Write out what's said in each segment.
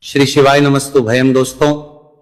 श्री शिवाय नमस्तु भयम। दोस्तों,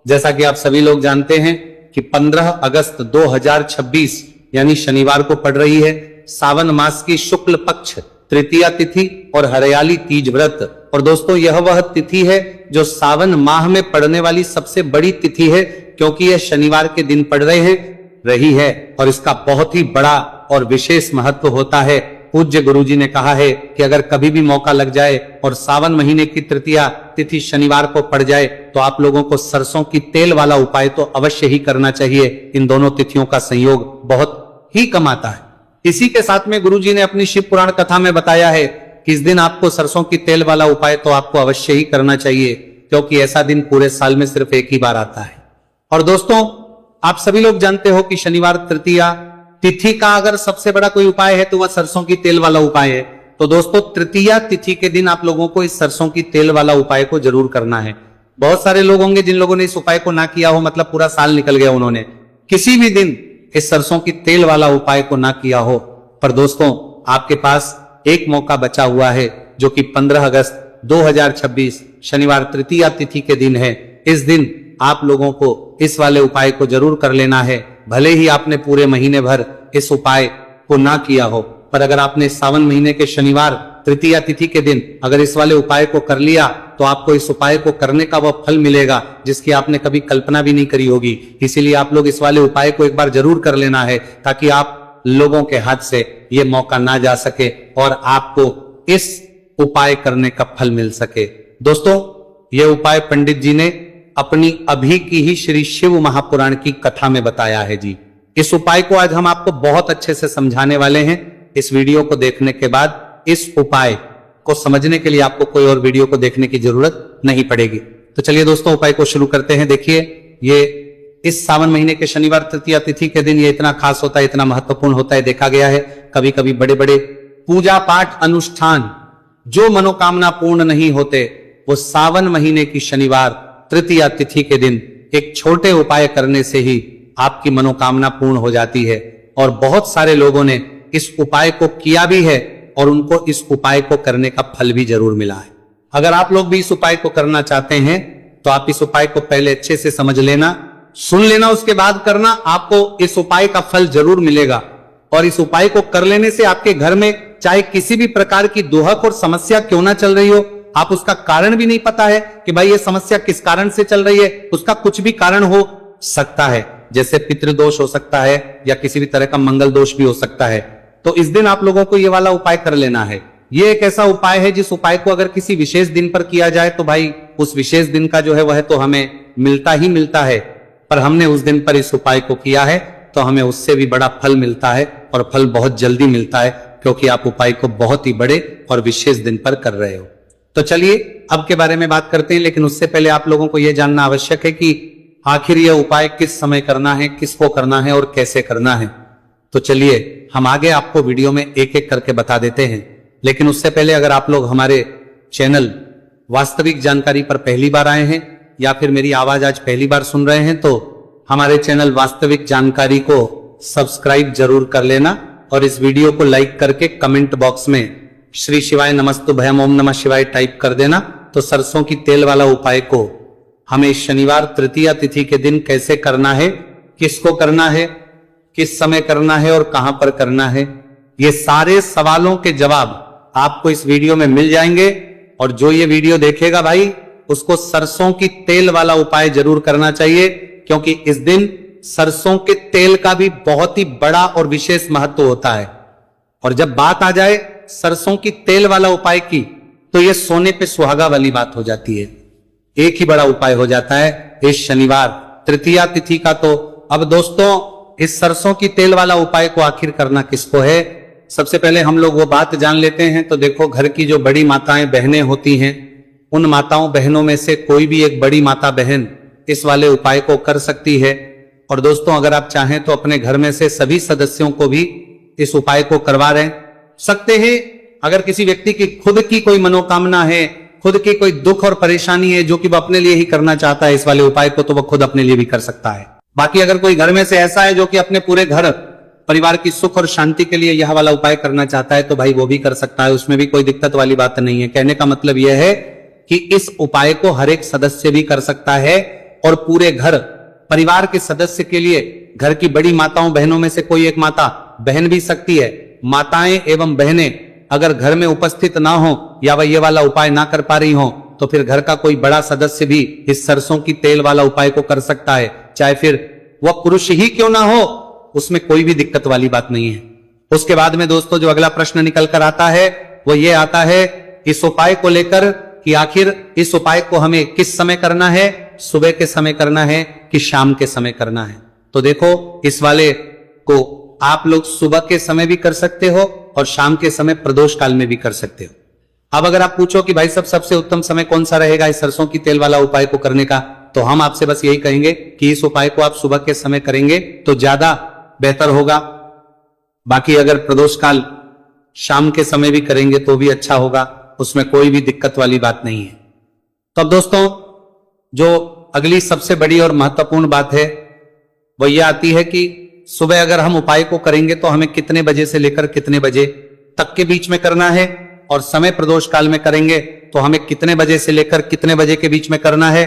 जैसा कि आप सभी लोग जानते हैं कि 15 अगस्त 2026 यानी शनिवार को पड़ रही है सावन मास की शुक्ल पक्ष तृतीया तिथि और हरियाली तीज व्रत। और दोस्तों, यह वह तिथि है जो सावन माह में पड़ने वाली सबसे बड़ी तिथि है, क्योंकि यह शनिवार के दिन पड़ रही है और इसका बहुत ही बड़ा और विशेष महत्व होता है। पूज्य गुरुजी ने कहा है कि अगर कभी भी मौका लग जाए और सावन महीने की तृतीया तिथि शनिवार को पड़ जाए तो आप लोगों को सरसों की तेल वाला उपाय तो अवश्य ही करना चाहिए। इन दोनों तिथियों का संयोग बहुत ही कम आता है। इसी के साथ में गुरुजी ने अपनी शिव पुराण कथा में बताया है कि इस दिन आपको सरसों की तेल वाला उपाय तो आपको अवश्य ही करना चाहिए, क्योंकि ऐसा दिन पूरे साल में सिर्फ एक ही बार आता है। और दोस्तों, आप सभी लोग जानते हो कि शनिवार तृतीया तिथि का अगर सबसे बड़ा कोई उपाय है तो वह सरसों की तेल वाला उपाय है। तो दोस्तों, तृतीया तिथि के दिन आप लोगों को इस सरसों की तेल वाला उपाय को जरूर करना है। बहुत सारे लोग होंगे जिन लोगों ने इस उपाय को ना किया हो, मतलब पूरा साल निकल गया, उन्होंने किसी भी दिन इस सरसों की तेल वाला उपाय को ना किया हो। पर दोस्तों, आपके पास एक मौका बचा हुआ है, जो कि 15 अगस्त 2026 शनिवार तृतीया तिथि के दिन है। इस दिन आप लोगों को इस वाले उपाय को जरूर कर लेना है। भले ही आपने पूरे महीने भर इस उपाय को ना किया हो, पर अगर आपने सावन महीने के शनिवार तृतीया तिथि के दिन अगर इस वाले उपाय को कर लिया तो आपको इस उपाय को करने का वह फल मिलेगा जिसकी आपने कभी कल्पना भी नहीं करी होगी। इसीलिए आप लोग इस वाले उपाय को एक बार जरूर कर लेना है, ताकि आप लोगों के हाथ से ये मौका ना जा सके और आपको इस उपाय करने का फल मिल सके। दोस्तों, ये उपाय पंडित जी ने अपनी अभी की ही श्री शिव महापुराण की कथा में बताया है जी। इस उपाय को आज हम आपको बहुत अच्छे से समझाने वाले हैं। इस वीडियो को देखने के बाद इस उपाय को समझने के लिए आपको कोई और वीडियो को देखने की जरूरत नहीं पड़ेगी। तो चलिए दोस्तों, उपाय को शुरू करते हैं। देखिए, ये इस सावन महीने के शनिवार तृतीया तिथि के दिन ये इतना खास होता है, इतना महत्वपूर्ण होता है। देखा गया है कभी कभी बड़े बड़े पूजा पाठ अनुष्ठान जो मनोकामना पूर्ण नहीं होते, वो सावन महीने की शनिवार तृतीया तिथि के दिन एक छोटे उपाय करने से ही आपकी मनोकामना पूर्ण हो जाती है। और बहुत सारे लोगों ने इस उपाय को किया भी है और उनको इस उपाय को करने का फल भी जरूर मिला है। अगर आप लोग भी इस उपाय को करना चाहते हैं तो आप इस उपाय को पहले अच्छे से समझ लेना, सुन लेना, उसके बाद करना। आपको इस उपाय का फल जरूर मिलेगा। और इस उपाय को कर लेने से आपके घर में चाहे किसी भी प्रकार की दुहक और समस्या क्यों ना चल रही हो, आप उसका कारण भी नहीं पता है कि भाई ये समस्या किस कारण से चल रही है, उसका कुछ भी कारण हो सकता है। जैसे पितृदोष हो सकता है या किसी भी तरह का मंगल दोष भी हो सकता है। तो इस दिन आप लोगों को ये वाला उपाय कर लेना है। ये एक ऐसा उपाय है जिस उपाय को अगर किसी विशेष दिन पर किया जाए तो भाई उस विशेष दिन का जो है वह तो हमें मिलता ही मिलता है। पर हमने उस दिन पर इस उपाय को किया है तो हमें उससे भी बड़ा फल मिलता है, और फल बहुत जल्दी मिलता है, क्योंकि आप उपाय को बहुत ही बड़े और विशेष दिन पर कर रहे हो। तो चलिए अब के बारे में बात करते हैं, लेकिन उससे पहले आप लोगों को यह जानना आवश्यक है कि आखिर यह उपाय किस समय करना है, किसको करना है और कैसे करना है। तो चलिए हम आगे आपको वीडियो में एक एक करके बता देते हैं। लेकिन उससे पहले अगर आप लोग हमारे चैनल वास्तविक जानकारी पर पहली बार आए हैं या फिर मेरी आवाज आज पहली बार सुन रहे हैं तो हमारे चैनल वास्तविक जानकारी को सब्सक्राइब जरूर कर लेना, और इस वीडियो को लाइक करके कमेंट बॉक्स में श्री शिवाय नमस्तु भयम ओम नमः शिवाय टाइप कर देना। तो सरसों की तेल वाला उपाय को हमें शनिवार तृतीया तिथि के दिन कैसे करना है, किसको करना है, किस समय करना है और कहां पर करना है, ये सारे सवालों के जवाब आपको इस वीडियो में मिल जाएंगे। और जो ये वीडियो देखेगा भाई, उसको सरसों की तेल वाला उपाय जरूर करना चाहिए, क्योंकि इस दिन सरसों के तेल का भी बहुत ही बड़ा और विशेष महत्व होता है। और जब बात आ जाए सरसों की तेल वाला उपाय की, तो यह सोने पे सुहागा वाली बात हो जाती है। एक ही बड़ा उपाय हो जाता है इस शनिवार तृतीया तिथि का। तो अब दोस्तों, इस सरसों की तेल वाला उपाय को आखिर करना किसको है, सबसे पहले हम लोग वो बात जान लेते हैं। तो देखो, घर की जो बड़ी माताएं बहनें होती हैं, उन माताओं बहनों में से कोई भी एक बड़ी माता बहन इस वाले उपाय को कर सकती है। और दोस्तों, अगर आप चाहें तो अपने घर में से सभी सदस्यों को भी इस उपाय को करवा रहे सकते हैं। अगर किसी व्यक्ति की खुद की कोई मनोकामना है, खुद की कोई दुख और परेशानी है जो कि वह अपने लिए ही करना चाहता है इस वाले उपाय को, तो वह खुद अपने लिए भी कर सकता है। बाकी अगर कोई घर में से ऐसा है जो कि अपने पूरे घर परिवार की सुख और शांति के लिए यह वाला उपाय करना चाहता है, तो भाई वो भी कर सकता है, उसमें भी कोई दिक्कत वाली बात नहीं है। कहने का मतलब यह है कि इस उपाय को हर एक सदस्य भी कर सकता है और पूरे घर परिवार के सदस्य के लिए घर की बड़ी माताओं बहनों में से कोई एक माता बहन भी सकती है। माताएं एवं बहनें अगर घर में उपस्थित ना हो या वह ये वाला उपाय ना कर पा रही हो तो फिर घर का कोई बड़ा सदस्य भी इस सरसों की तेल वाला उपाय को कर सकता है, चाहे फिर वह पुरुष ही क्यों ना हो, उसमें कोई भी दिक्कत वाली बात नहीं है। उसके बाद में दोस्तों जो अगला प्रश्न निकल कर आता है वो ये आता है इस उपाय को लेकर कि आखिर इस उपाय को हमें किस समय करना है, सुबह के समय करना है कि शाम के समय करना है। तो देखो इस वाले को आप लोग सुबह के समय भी कर सकते हो और शाम के समय प्रदोष काल में भी कर सकते हो। अब अगर आप पूछो कि भाई सबसे उत्तम समय कौन सा रहेगा इस सरसों की तेल वाला उपाय को करने का, तो हम आपसे बस यही कहेंगे कि इस उपाय को आप सुबह के समय करेंगे तो ज्यादा बेहतर होगा। बाकी अगर प्रदोष काल शाम के समय भी करेंगे तो भी अच्छा होगा, उसमें कोई भी दिक्कत वाली बात नहीं है। तो अब दोस्तों जो अगली सबसे बड़ी और महत्वपूर्ण बात है वो ये आती है कि सुबह अगर हम उपाय को करेंगे तो हमें कितने बजे से लेकर कितने बजे तक के बीच में करना है, और समय प्रदोष काल में करेंगे तो हमें कितने बजे से लेकर कितने बजे के बीच में करना है।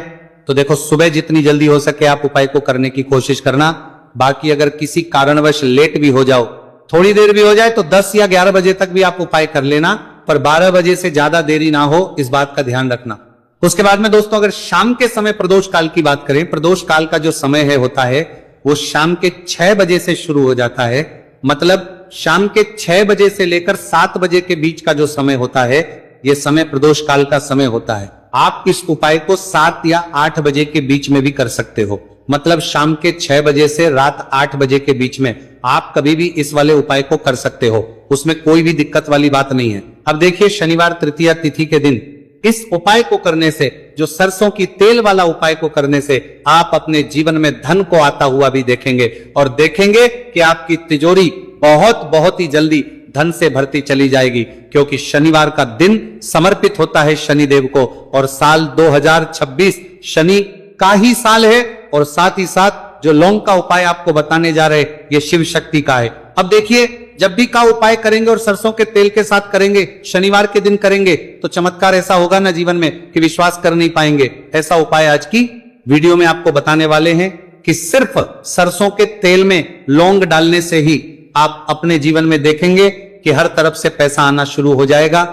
तो देखो सुबह जितनी जल्दी हो सके आप उपाय को करने की कोशिश करना। बाकी अगर किसी कारणवश लेट भी हो जाओ, थोड़ी देर भी हो जाए तो 10 या 11 बजे तक भी आप उपाय कर लेना, पर 12 बजे से ज्यादा देरी ना हो, इस बात का ध्यान रखना। उसके बाद में दोस्तों अगर शाम के समय प्रदोष काल की बात करें, प्रदोष काल का जो समय है होता है वो शाम के 6 बजे से शुरू हो जाता है। मतलब शाम के 6 बजे से लेकर 7 बजे के बीच का जो समय होता है यह समय प्रदोष काल का समय होता है। आप इस उपाय को 7 या 8 बजे के बीच में भी कर सकते हो। मतलब शाम के 6 बजे से रात 8 बजे के बीच में आप कभी भी इस वाले उपाय को कर सकते हो, उसमें कोई भी दिक्कत वाली बात नहीं है। अब देखिए शनिवार तृतीया तिथि के दिन इस उपाय को करने से, जो सरसों की तेल वाला उपाय को करने से आप अपने जीवन में धन को आता हुआ भी देखेंगे और देखेंगे कि आपकी तिजोरी बहुत ही जल्दी धन से भरती चली जाएगी, क्योंकि शनिवार का दिन समर्पित होता है शनिदेव को और साल 2026 शनि का ही साल है। और साथ ही साथ जो लौंग का उपाय आपको बताने जा रहे ये शिव शक्ति का है। अब देखिए जब भी का उपाय करेंगे और सरसों के तेल के साथ करेंगे, शनिवार के दिन करेंगे, तो चमत्कार ऐसा होगा ना जीवन में कि विश्वास कर नहीं पाएंगे। ऐसा उपाय आज की वीडियो में आपको बताने वाले हैं कि सिर्फ सरसों के तेल में लौंग डालने से ही आप अपने जीवन में देखेंगे कि हर तरफ से पैसा आना शुरू हो जाएगा,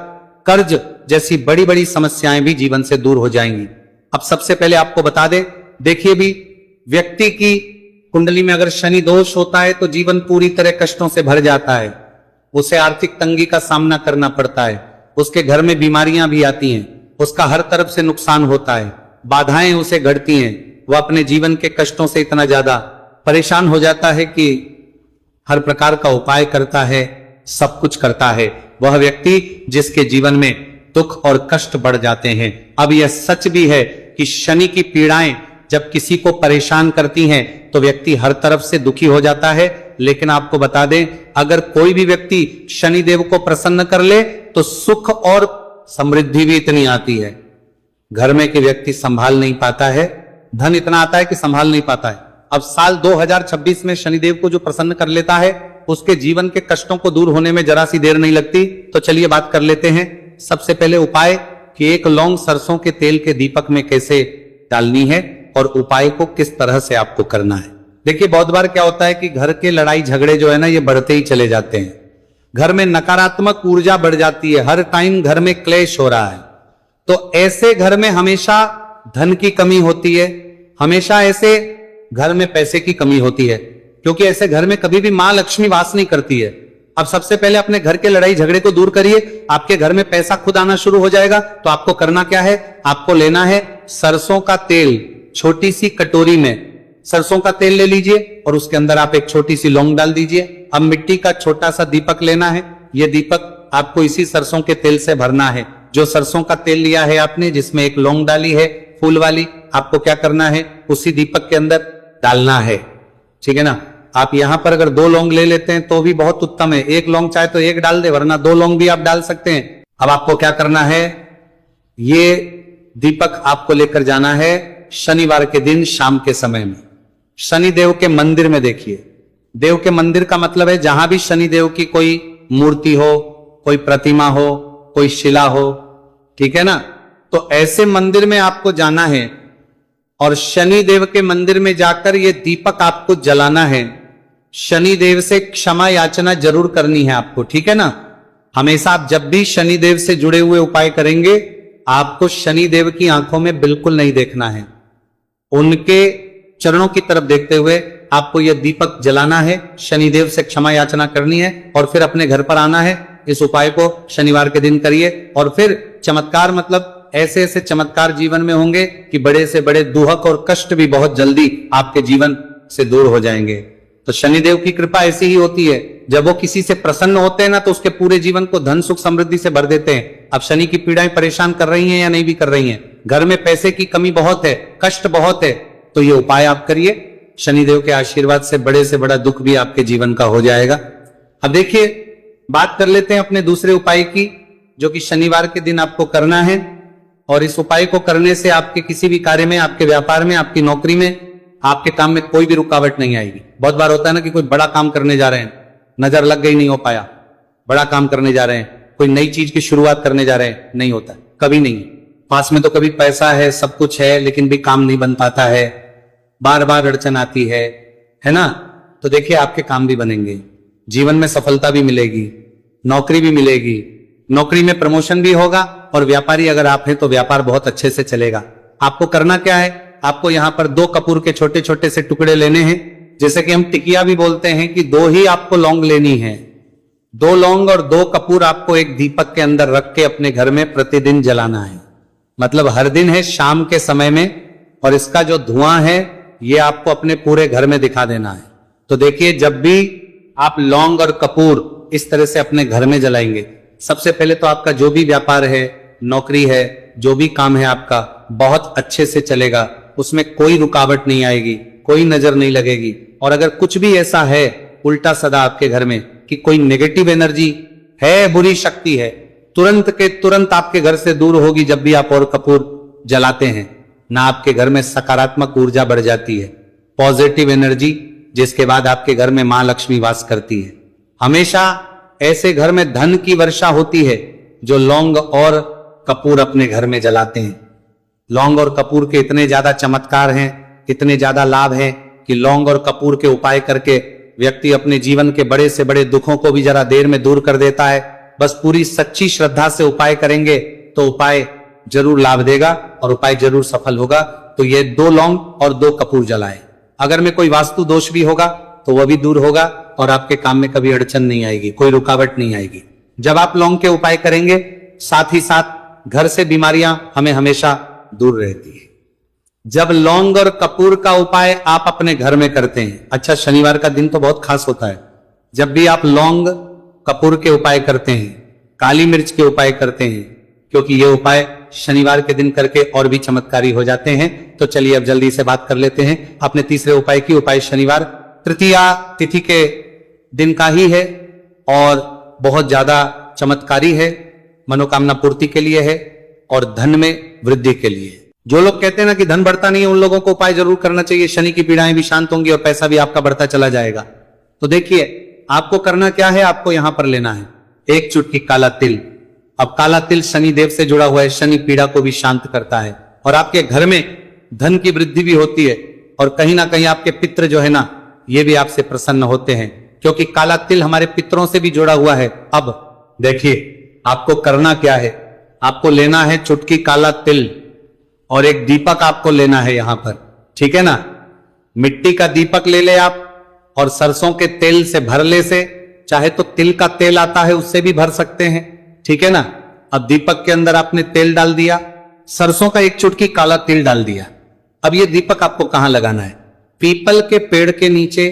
कर्ज जैसी बड़ी बड़ी समस्याएं भी जीवन से दूर हो जाएंगी। अब सबसे पहले आपको बता दें, देखिए भी व्यक्ति की कुंडली में अगर शनि दोष होता है तो जीवन पूरी तरह कष्टों से भर जाता है, उसे आर्थिक तंगी का सामना करना पड़ता है, उसके घर में बीमारियां भी आती हैं, उसका हर तरफ से नुकसान होता है, बाधाएं उसे घटती हैं, वह अपने जीवन के कष्टों से इतना ज्यादा परेशान हो जाता है कि हर प्रकार का उपाय करता है, सब कुछ करता है, वह व्यक्ति जिसके जीवन में दुख और कष्ट बढ़ जाते हैं। अब यह सच भी है कि शनि की पीड़ाएं जब किसी को परेशान करती हैं तो व्यक्ति हर तरफ से दुखी हो जाता है। लेकिन आपको बता दें, अगर कोई भी व्यक्ति शनिदेव को प्रसन्न कर ले तो सुख और समृद्धि भी इतनी आती है, घर में कि व्यक्ति संभाल नहीं पाता है, धन इतना आता है कि संभाल नहीं पाता है। अब साल 2026 में शनिदेव को जो प्रसन्न कर लेता है उसके जीवन के कष्टों को दूर होने में जरा सी देर नहीं लगती। तो चलिए बात कर लेते हैं। सबसे पहले उपाय कि एक लौंग सरसों के तेल के दीपक में कैसे डालनी है और उपाय को किस तरह से आपको करना है। देखिए बहुत बार क्या होता है कि घर के लड़ाई झगड़े जो है ना ये बढ़ते ही चले जाते हैं, घर में नकारात्मक ऊर्जा बढ़ जाती है, हर टाइम घर में क्लेश हो रहा है। तो ऐसे घर में हमेशा धन की कमी होती है, हमेशा ऐसे घर में पैसे की कमी होती है, क्योंकि ऐसे घर में कभी भी मां लक्ष्मी वास नहीं करती है। अब सबसे पहले अपने घर के लड़ाई झगड़े को दूर करिए, आपके घर में पैसा खुद आना शुरू हो जाएगा। तो आपको करना क्या है, आपको लेना है सरसों का तेल, छोटी सी कटोरी में सरसों का तेल ले लीजिए और उसके अंदर आप एक छोटी सी लौंग डाल दीजिए। अब मिट्टी का छोटा सा दीपक लेना है, यह दीपक आपको इसी सरसों के तेल से भरना है। जो सरसों का तेल लिया है आपने, जिसमें एक लौंग डाली है फूल वाली, आपको क्या करना है, उसी दीपक के अंदर डालना है, ठीक है ना। आप यहां पर अगर 2 लौंग ले लेते हैं तो भी बहुत उत्तम है, 1 लौंग चाहे तो 1 डाल दे, वरना 2 लौंग भी आप डाल सकते हैं। अब आपको क्या करना है, ये दीपक आपको लेकर जाना है शनिवार के दिन शाम के समय में शनिदेव के मंदिर में। देखिए देव के मंदिर का मतलब है जहां भी शनिदेव की कोई मूर्ति हो, कोई प्रतिमा हो, कोई शिला हो, ठीक है ना, तो ऐसे मंदिर में आपको जाना है और शनि देव के मंदिर में जाकर ये दीपक आपको जलाना है। शनि देव से क्षमा याचना जरूर करनी है आपको, ठीक है ना। हमेशा आप जब भी शनि देव से जुड़े हुए उपाय करेंगे, आपको शनि देव की आंखों में बिल्कुल नहीं देखना है, उनके चरणों की तरफ देखते हुए आपको यह दीपक जलाना है, शनिदेव से क्षमा याचना करनी है और फिर अपने घर पर आना है। इस उपाय को शनिवार के दिन करिए और फिर चमत्कार, मतलब ऐसे ऐसे चमत्कार जीवन में होंगे कि बड़े से बड़े दुहक और कष्ट भी बहुत जल्दी आपके जीवन से दूर हो जाएंगे। तो शनिदेव की कृपा ऐसी ही होती है, जब वो किसी से प्रसन्न होते हैं ना, तो उसके पूरे जीवन को धन सुख समृद्धि से भर देते हैं। अब शनि की पीड़ाएं परेशान कर रही हैं या नहीं भी कर रही हैं, घर में पैसे की कमी बहुत है, कष्ट बहुत है, तो ये उपाय आप करिए, शनिदेव के आशीर्वाद से बड़ा दुख भी आपके जीवन का हो जाएगा। अब देखिए, बात कर लेते हैं अपने दूसरे उपाय की, जो कि शनिवार के दिन आपको करना है। और इस उपाय को करने से आपके किसी भी कार्य में, आपके व्यापार में, आपकी नौकरी में, आपके काम में कोई भी रुकावट नहीं आएगी। बहुत बार होता है ना कि कोई बड़ा काम करने जा रहे हैं, नजर लग गई, नहीं हो पाया। बड़ा काम करने जा रहे हैं, कोई नई चीज की शुरुआत करने जा रहे हैं, नहीं होता, कभी नहीं। पास में तो कभी पैसा है, सब कुछ है, लेकिन भी काम नहीं बन पाता है, बार बार अड़चन आती है ना। तो देखिए, आपके काम भी बनेंगे, जीवन में सफलता भी मिलेगी, नौकरी भी मिलेगी, नौकरी में प्रमोशन भी होगा, और व्यापारी अगर आप हैं तो व्यापार बहुत अच्छे से चलेगा। आपको करना क्या है, आपको यहां पर 2 कपूर के छोटे छोटे से टुकड़े लेने हैं, जैसे कि हम टिकिया भी बोलते हैं कि 2 ही आपको लौंग लेनी है। 2 लौंग और 2 कपूर आपको एक दीपक के अंदर रख के अपने घर में प्रतिदिन जलाना है, मतलब हर दिन है शाम के समय में, और इसका जो धुआं है ये आपको अपने पूरे घर में दिखा देना है। तो देखिए, जब भी आप लौंग और कपूर इस तरह से अपने घर में जलाएंगे, सबसे पहले तो आपका जो भी व्यापार है, नौकरी है, जो भी काम है आपका बहुत अच्छे से चलेगा, उसमें कोई रुकावट नहीं आएगी, कोई नजर नहीं लगेगी। और अगर कुछ भी ऐसा है उल्टा सदा आपके घर में कि कोई नेगेटिव एनर्जी है, बुरी शक्ति है, तुरंत के तुरंत आपके घर से दूर होगी जब भी आप और कपूर जलाते हैं ना। आपके घर में सकारात्मक ऊर्जा बढ़ जाती है, पॉजिटिव एनर्जी, जिसके बाद आपके घर में मां लक्ष्मी वास करती है। हमेशा ऐसे घर में धन की वर्षा होती है जो लौंग और कपूर अपने घर में जलाते हैं। लौंग और कपूर के इतने ज्यादा चमत्कार हैं, इतने ज्यादा लाभ हैं कि लौंग और कपूर के उपाय करके व्यक्ति अपने जीवन के बड़े से बड़े दुखों को भी जरा देर में दूर कर देता है। बस पूरी सच्ची श्रद्धा से उपाय करेंगे तो उपाय जरूर लाभ देगा और उपाय जरूर सफल होगा। तो ये 2 लौंग और 2 कपूर जलाएं। अगर में कोई वास्तु दोष भी होगा तो वह भी दूर होगा और आपके काम में कभी अड़चन नहीं आएगी, कोई रुकावट नहीं आएगी। जब आप लौंग के उपाय करेंगे, साथ ही साथ घर से बीमारियां हमें हमेशा दूर रहती है। जब लौंग और कपूर का उपाय आप अपने घर में करते हैं, अच्छा शनिवार का दिन तो बहुत खास होता है, जब भी आप लौंग कपूर के उपाय करते हैं, काली मिर्च के उपाय करते हैं, क्योंकि ये उपाय शनिवार के दिन करके और भी चमत्कारी हो जाते हैं। तो चलिए अब जल्दी से बात कर लेते हैं अपने तीसरे उपाय की। उपाय शनिवार तृतीया तिथि के दिन का ही है और बहुत ज्यादा चमत्कारी है, मनोकामना पूर्ति के लिए है और धन में वृद्धि के लिए। जो लोग कहते हैं ना कि धन बढ़ता नहीं है, उन लोगों को उपाय जरूर करना चाहिए, शनि की पीड़ाएं भी शांत होंगी और पैसा भी आपका बढ़ता चला जाएगा। तो देखिए, आपको करना क्या है, आपको यहां पर लेना है 1 चुटकी काला तिल। अब काला तिल शनि देव से जुड़ा हुआ है, शनि पीड़ा को भी शांत करता है और आपके घर में धन की वृद्धि भी होती है और कहीं ना कहीं आपके पितृ जो है ना, ये भी आपसे प्रसन्न होते हैं, क्योंकि काला तिल हमारे पितरों से भी जुड़ा हुआ है। अब देखिए, आपको करना क्या है, आपको लेना है चुटकी काला तिल और एक दीपक आपको लेना है यहां पर, ठीक है ना। मिट्टी का दीपक ले ले आप और सरसों के तेल से भर ले से, चाहे तो तिल का तेल आता है उससे भी भर सकते हैं, ठीक है ना। अब दीपक के अंदर आपने तेल डाल दिया, सरसों का 1 चुटकी काला तिल डाल दिया। अब ये दीपक आपको कहां लगाना है, पीपल के पेड़ के नीचे।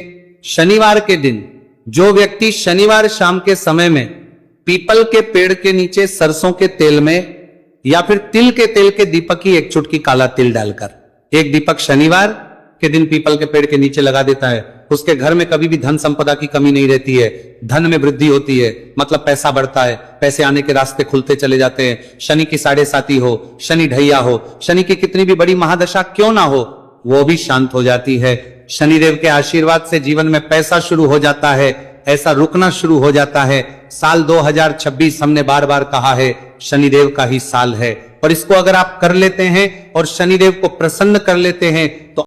शनिवार के दिन जो व्यक्ति शनिवार शाम के समय में पीपल के पेड़ के नीचे सरसों के तेल में या फिर तिल के तेल के दीपक की 1 चुटकी काला तिल डालकर एक दीपक शनिवार के दिन पीपल के पेड़ के नीचे लगा देता है, उसके घर में कभी भी धन संपदा की कमी नहीं रहती है, धन में वृद्धि होती है, मतलब पैसा बढ़ता है, पैसे आने के रास्ते खुलते चले जाते हैं। शनि की 7.5 हो, शनि ढैया हो, शनि की कितनी भी बड़ी महादशा क्यों ना हो, वो भी शांत हो जाती है। शनिदेव के आशीर्वाद से जीवन में पैसा शुरू हो जाता है, ऐसा रुकना शुरू हो जाता है। साल 2026 हमने बार बार कहा है शनिदेव का ही साल है, और इसको अगर आप कर लेते हैं और शनिदेव को प्रसन्न कर लेते हैं तो